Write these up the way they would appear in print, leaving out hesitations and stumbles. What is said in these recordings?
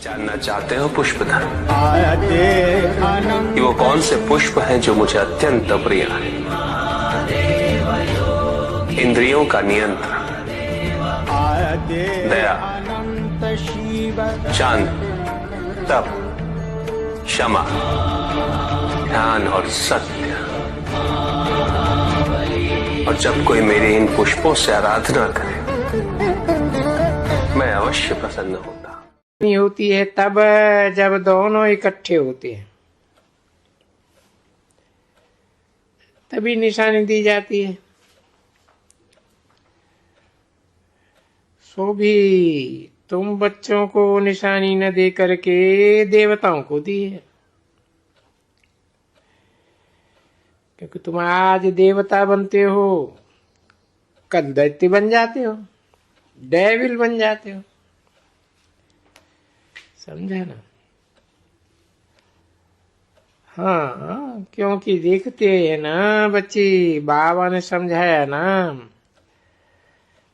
जानना चाहते हो पुष्पधर कि वो कौन से पुष्प हैं जो मुझे अत्यंत प्रिय हैं? इंद्रियों का नियंत्रण, दया, शांति, तप, क्षमा, ध्यान और सत्य। और जब कोई मेरे इन पुष्पों से आराधना करे, मैं अवश्य प्रसन्न होता। होती है तब जब दोनों इकट्ठे होते हैं, तभी निशानी दी जाती है। सो भी तुम बच्चों को निशानी न दे करके देवताओं को दी है, क्योंकि तुम आज देवता बनते हो, कल दैत्य बन जाते हो, डेविल बन जाते हो। समझा ना? हाँ, क्योंकि देखते हैं ना बच्चे, बाबा ने समझाया ना,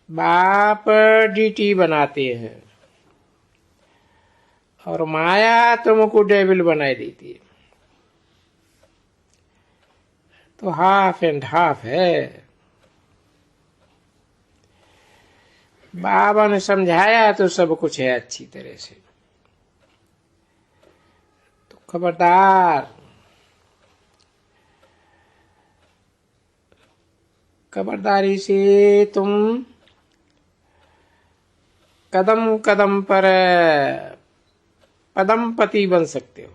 बाप डीटी बनाते हैं और माया तुमको डेविल बनाई देती है। तो हाफ एंड हाफ है। बाबा ने समझाया तो सब कुछ है अच्छी तरह से। तो खबरदार, खबरदारी से तुम कदम कदम पर पदमपति बन सकते हो।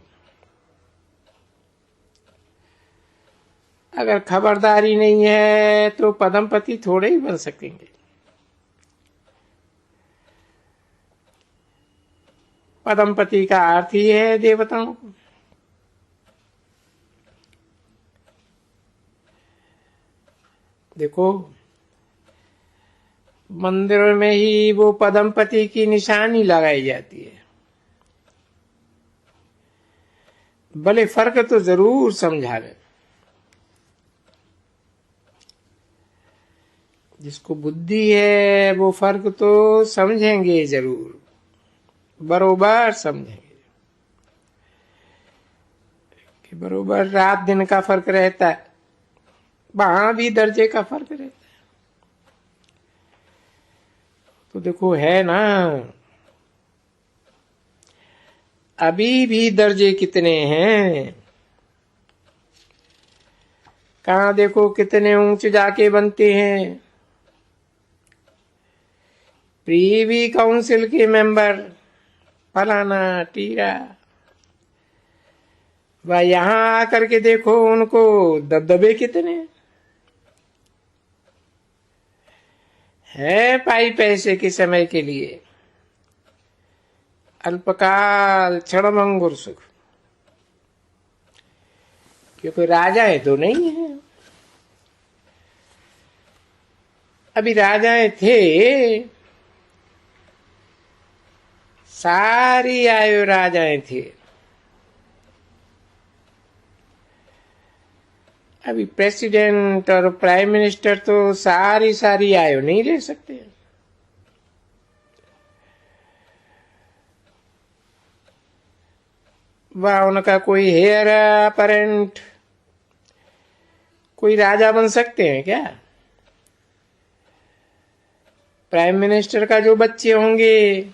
अगर खबरदारी नहीं है तो पदमपति थोड़े ही बन सकेंगे। पदमपति का अर्थ ही है देवताओं को। देखो, मंदिर में ही वो पदमपति की निशानी लगाई जाती है। भले फर्क तो जरूर समझा रहे। जिसको बुद्धि है वो फर्क तो समझेंगे जरूर, बरोबर समझेंगे कि बरोबर रात दिन का फर्क रहता है, वहां भी दर्जे का फर्क रहता है। तो देखो है ना, अभी भी दर्जे कितने हैं। कहाँ देखो कितने ऊंचे जाके बनते हैं। प्रीवी काउंसिल के मेंबर फलाना टीरा, वह यहां आकर के देखो उनको दबदबे कितने है। पाई पैसे के समय के लिए अल्पकाल क्षणभंगुर सुख, क्योंकि राजाएं तो नहीं है। अभी राजाएं थे, सारी आयु राजाएं थे। अभी प्रेसिडेंट और प्राइम मिनिस्टर तो सारी आयु नहीं ले सकते। वह उनका कोई हेयर अपेरेंट कोई राजा बन सकते हैं क्या? प्राइम मिनिस्टर का जो बच्चे होंगे,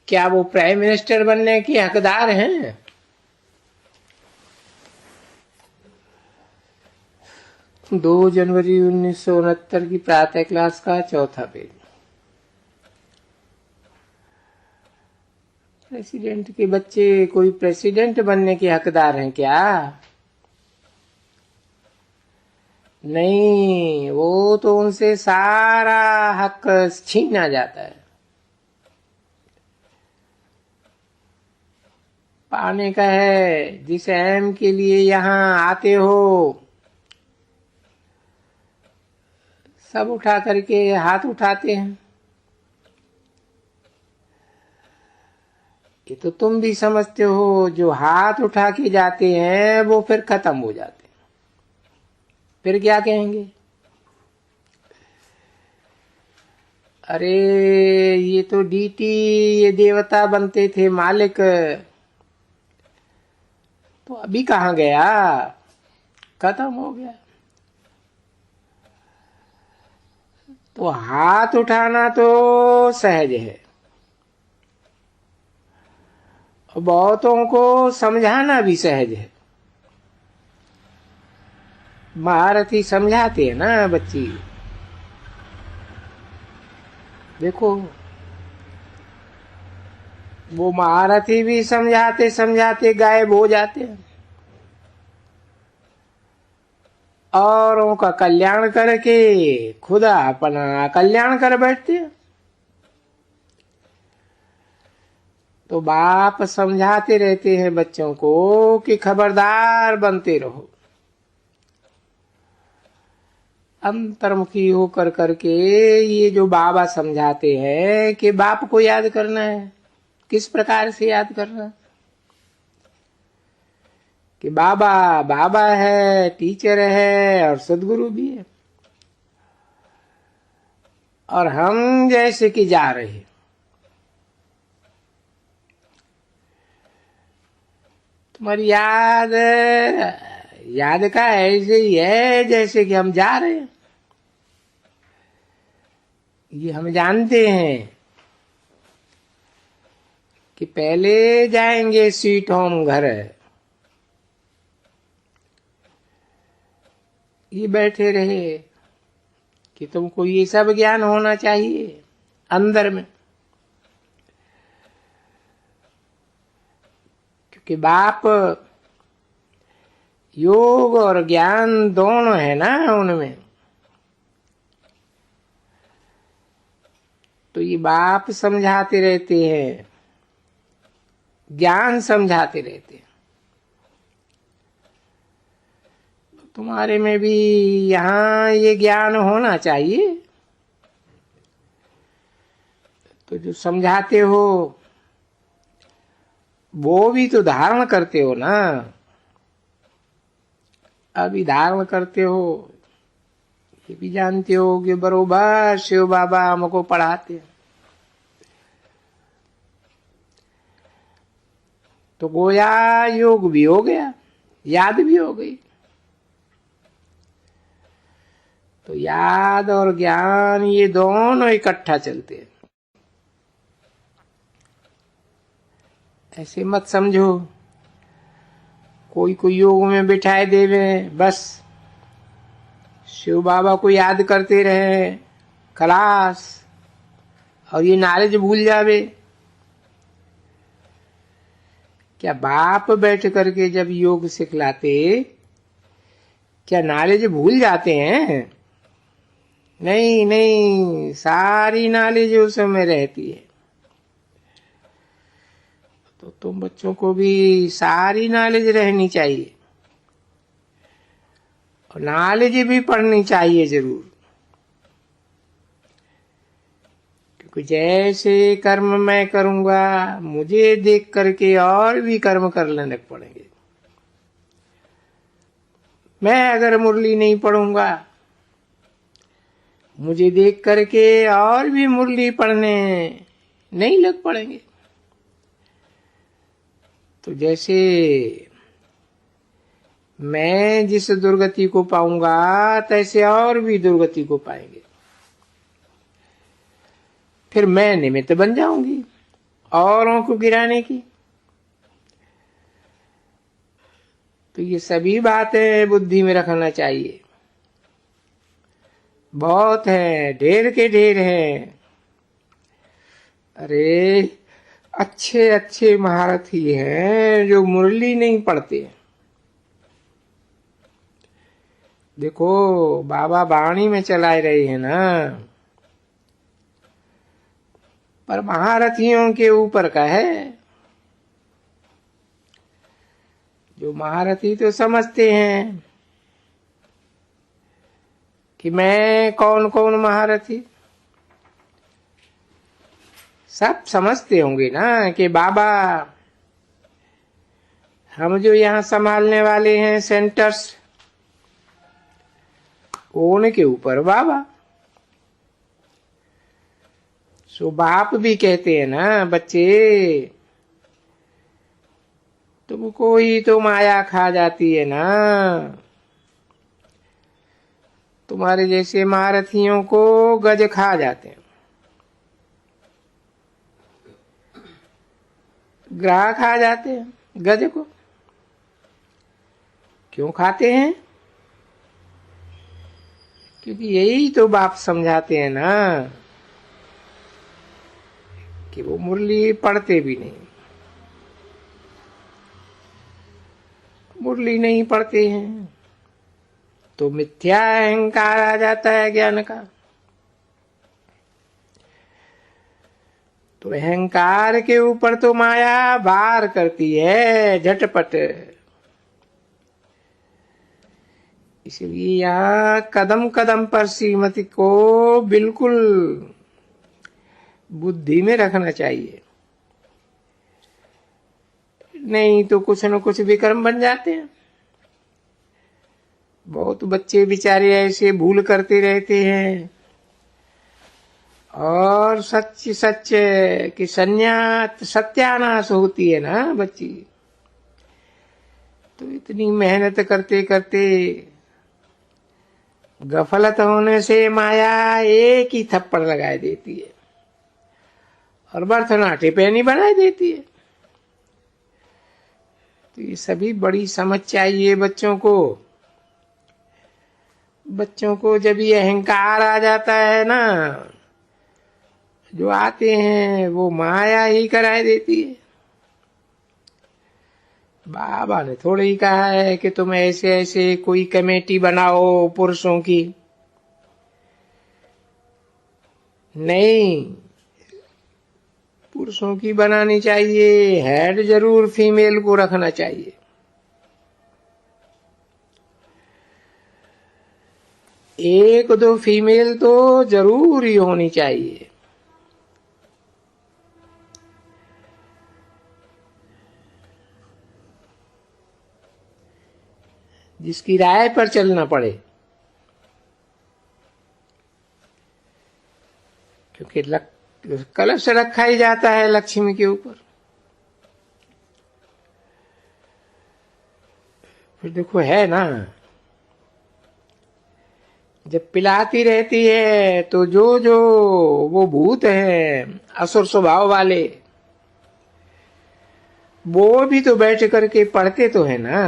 क्या वो प्राइम मिनिस्टर बनने के हकदार हैं? दो जनवरी 1969 की प्रातः क्लास का चौथा पेज। प्रेसिडेंट के बच्चे कोई प्रेसिडेंट बनने के हकदार हैं क्या? नहीं, वो तो उनसे सारा हक छीना जाता है। पाने का है। जिस एम के लिए यहाँ आते हो, सब उठा करके हाथ उठाते हैं। ये तो तुम भी समझते हो, जो हाथ उठा के जाते हैं वो फिर खत्म हो जाते हैं। फिर क्या कहेंगे? अरे ये तो डीटी, ये देवता बनते थे मालिक, तो अभी कहाँ गया, खत्म हो गया। तो हाथ उठाना तो सहज है, और बहुतों को समझाना भी सहज है। महारथी समझाते हैं ना बच्ची, देखो वो महारथी भी समझाते समझाते गायब हो जाते हैं, और उनका कल्याण करके खुदा अपना कल्याण कर बैठते हैं। तो बाप समझाते रहते हैं बच्चों को कि खबरदार बनते रहो, अंतर्मुखी होकर करके। ये जो बाबा समझाते हैं कि बाप को याद करना है, किस प्रकार से याद करना, कि बाबा बाबा है, टीचर है और सदगुरु भी है, और हम जैसे कि जा रहे। तुम्हारी याद का ऐसे ही है जैसे कि हम जा रहे हैं। ये हम जानते हैं कि पहले जाएंगे स्वीट होम घर, ये बैठे रहे कि तुमको ये सब ज्ञान होना चाहिए अंदर में, क्योंकि बाप योग और ज्ञान दोनों है ना उनमें। तो ये बाप समझाते रहते हैं, ज्ञान समझाते रहते हैं। तुम्हारे में भी यहाँ ये ज्ञान होना चाहिए। तो जो समझाते हो वो भी तो धारण करते हो ना, अभी धारण करते हो, ये भी जानते हो कि बरोबर शिव बाबा हमको पढ़ाते हैं। तो गोया योग भी हो गया, याद भी हो गई। तो याद और ज्ञान ये दोनों इकट्ठा चलते हैं। ऐसे मत समझो कोई कोई योग में बिठाए देवे, बस शिव बाबा को याद करते रहे खलास, और ये नॉलेज भूल जावे। क्या बाप बैठ करके जब योग सिखलाते, क्या नॉलेज भूल जाते हैं? नहीं नहीं, सारी नॉलेज उस समय रहती है। तो तुम बच्चों को भी सारी नॉलेज रहनी चाहिए, और नॉलेज भी पढ़नी चाहिए जरूर, क्योंकि जैसे कर्म मैं करूंगा मुझे देख करके और भी कर्म करने लग पड़ेंगे। मैं अगर मुरली नहीं पढ़ूंगा, मुझे देख करके और भी मुरली पढ़ने नहीं लग पड़ेंगे। तो जैसे मैं जिस दुर्गति को पाऊंगा तैसे और भी दुर्गति को पाएंगे। फिर मैं निमित्त बन जाऊंगी औरों को गिराने की। तो ये सभी बातें बुद्धि में रखना चाहिए। बहुत है, ढेर के ढेर हैं। अरे अच्छे अच्छे महारथी हैं जो मुरली नहीं पढ़ते। देखो बाबा वाणी में चला रहे हैं ना, पर महारथियों के ऊपर का है। जो महारथी तो समझते हैं कि मैं कौन कौन महारथी, सब समझते होंगे ना कि बाबा हम जो यहाँ संभालने वाले हैं सेंटर्स, उनके ऊपर बाबा। सो बाप भी कहते हैं ना, बच्चे तुमको ही तो माया खा जाती है ना, तुम्हारे जैसे महारथियों को गज खा जाते हैं, ग्राह खा जाते हैं गज को। क्यों खाते हैं? क्योंकि यही तो बाप समझाते हैं ना कि वो मुरली पढ़ते भी नहीं, मुरली नहीं पढ़ते हैं तो मिथ्या अहंकार आ जाता है ज्ञान का। तो अहंकार के ऊपर तो माया वार करती है झटपट। इसलिए यहाँ कदम कदम पर श्रीमती को बिल्कुल बुद्धि में रखना चाहिए, नहीं तो कुछ न कुछ विक्रम बन जाते हैं। बहुत बच्चे बेचारे ऐसे भूल करते रहते हैं, और सच सच कि सत्यानाश होती है ना बच्ची, तो इतनी मेहनत करते करते गफलत होने से माया एक ही थप्पड़ लगाए देती है और बर्थनाटे पैनी बना देती है। तो ये सभी बड़ी समझ चाहिए बच्चों को। बच्चों को जब ये अहंकार आ जाता है ना, जो आते हैं वो माया ही कराए देती है। बाबा ने थोड़े ही कहा है कि तुम ऐसे ऐसे कोई कमेटी बनाओ पुरुषों की, नहीं, पुरुषों की बनानी चाहिए, हेड जरूर फीमेल को रखना चाहिए। एक दो फीमेल तो जरूर ही होनी चाहिए। जिसकी राय पर चलना पड़े, क्योंकि कलश रखा ही जाता है लक्ष्मी के ऊपर। फिर देखो है ना, जब पिलाती रहती है तो जो जो वो भूत है असुर स्वभाव वाले, वो भी तो बैठ करके पढ़ते तो है ना,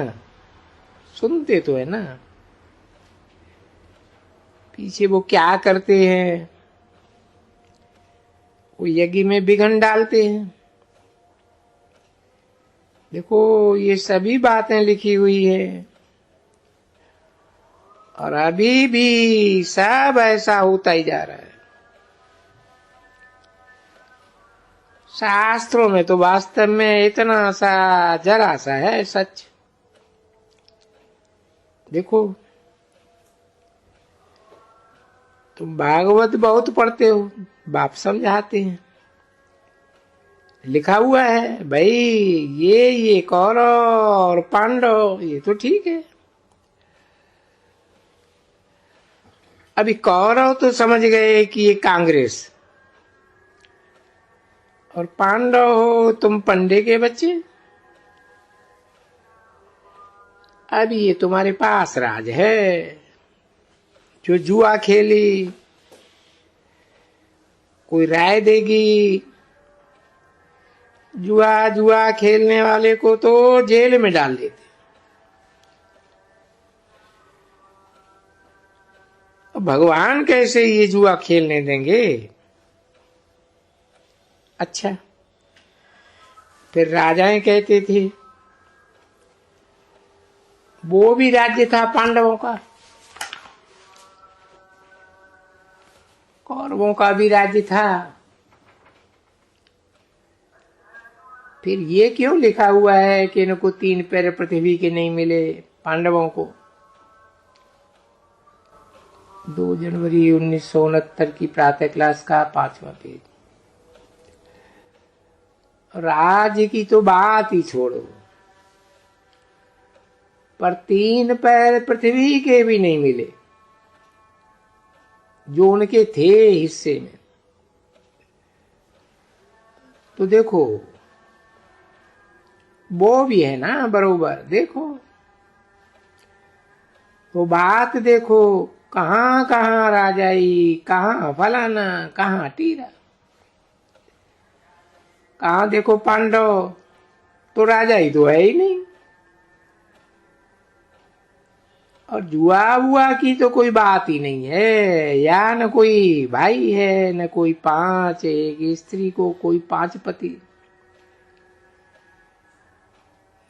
सुनते तो है ना, पीछे वो क्या करते हैं, वो यज्ञ में विघ्न डालते हैं। देखो ये सभी बातें लिखी हुई है, और अभी भी सब ऐसा होता ही जा रहा है। शास्त्रों में तो वास्तव में इतना सा जरा सा है सच। देखो तुम भागवत बहुत पढ़ते हो, बाप समझाते हैं, लिखा हुआ है भाई ये कौरव और पांडव, ये तो ठीक है। अभी कौरव तो समझ गए कि ये कांग्रेस, और पांडव हो तुम पंडे के बच्चे। अभी ये तुम्हारे पास राज है, जो जुआ खेली कोई राय देगी। जुआ खेलने वाले को तो जेल में डाल देते। भगवान कैसे ये जुआ खेलने देंगे? अच्छा, फिर राजाएं कहते थे, वो भी राज्य था पांडवों का, कौरवों का भी राज्य था, फिर ये क्यों लिखा हुआ है कि इनको 3 पैर पृथ्वी के नहीं मिले पांडवों को? 2 जनवरी 1969 की प्रातः क्लास का 5वां पेज। राज्य की तो बात ही छोड़ो, पर 3 पैर पृथ्वी के भी नहीं मिले जो उनके थे हिस्से में। तो देखो वो भी है ना बरोबर। देखो तो बात देखो, कहाँ कहाँ राजाई, कहाँ फलाना, कहाँ टीरा, कहाँ देखो पांडव, तो राजाई तो है ही नहीं। और जुआ हुआ की तो कोई बात ही नहीं है। या न कोई भाई है, न कोई 5, एक स्त्री को कोई 5 पति।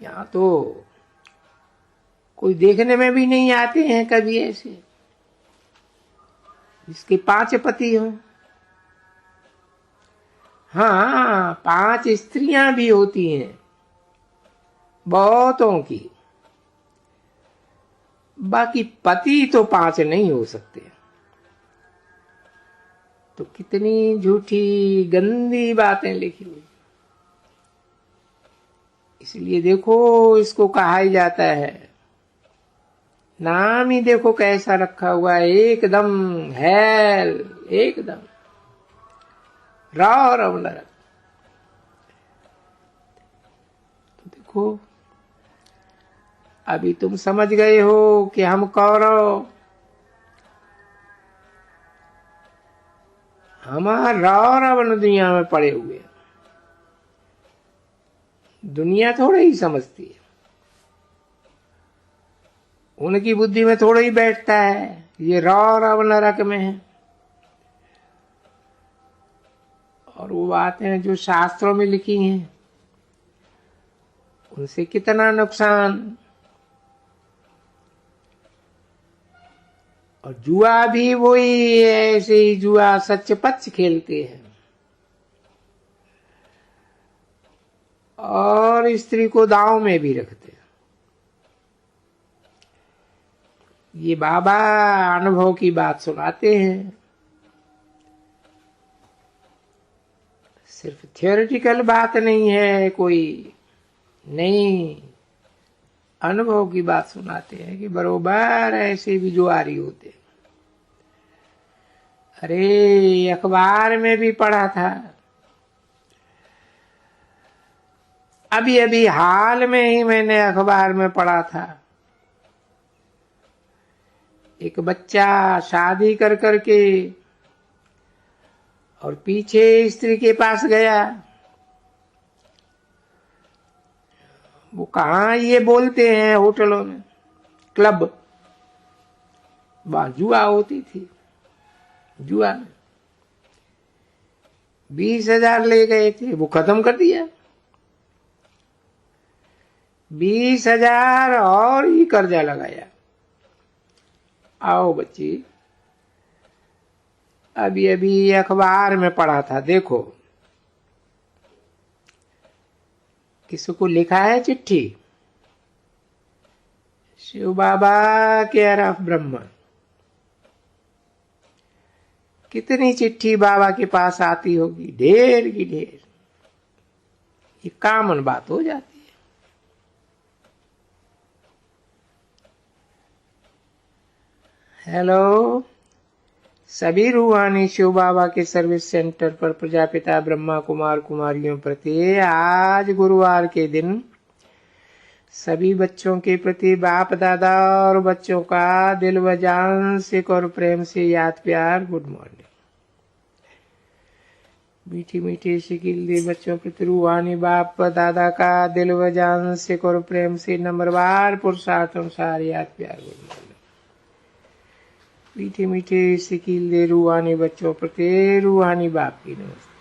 यहाँ तो कोई देखने में भी नहीं आते हैं कभी ऐसे जिसके 5 पति हो। हाँ 5 स्त्रियां भी होती हैं बहुतों की, बाकी पति तो 5 नहीं हो सकते। तो कितनी झूठी गंदी बातें लिखी हुई। इसलिए देखो इसको कहा ही जाता है, नाम ही देखो कैसा रखा हुआ है, एकदम हैल, एकदम रव नरक। तो देखो अभी तुम समझ गए हो कि हम कौरव, हमारा रौरव दुनिया में पड़े हुए। दुनिया थोड़ा ही समझती है, उनकी बुद्धि में थोड़ा ही बैठता है ये रौरव नरक में है। और वो बातें जो शास्त्रों में लिखी हैं उनसे कितना नुकसान। और जुआ भी वही ऐसे ही जुआ सच पच खेलते हैं और स्त्री को दांव में भी रखते हैं। ये बाबा अनुभव की बात सुनाते हैं, सिर्फ थियोरिटिकल बात नहीं है कोई, नहीं अनुभव की बात सुनाते हैं कि बरोबर ऐसे भी जुआरी होते। अरे अखबार में भी पढ़ा था, अभी अभी हाल में ही मैंने अखबार में पढ़ा था, एक बच्चा शादी कर करके और पीछे स्त्री के पास गया। वो कहाँ ये बोलते हैं होटलों में, क्लब, जुआ होती थी। जुआ में 20,000 ले गए थे, वो खत्म कर दिया। 20,000 और ही कर्जा लगाया। आओ बच्ची, अभी अभी अखबार में पढ़ा था, देखो किसको लिखा है चिट्ठी, शिव बाबा केयर ऑफ ब्रह्मा। कितनी चिट्ठी बाबा के पास आती होगी, ढेर की ढेर। ये कॉमन बात हो जाती है। हेलो, सभी रूहानी शिव बाबा के सर्विस सेंटर पर प्रजापिता ब्रह्मा कुमार कुमारियों प्रति आज गुरुवार के दिन सभी बच्चों के प्रति बाप दादा और बच्चों का दिल व जान से और प्रेम से याद प्यार गुड मॉर्निंग। मीठी मीठी शिकिल दे बच्चों प्रति रूहानी बाप दादा का दिल व जान से और प्रेम से नंबरवार पुरुषार्थ अनुसार याद प्यार गुड मॉर्निंग। मीठे मीठे शिकिल दे रूहानी बच्चों प्रति रूहानी बाप की नमस्ते।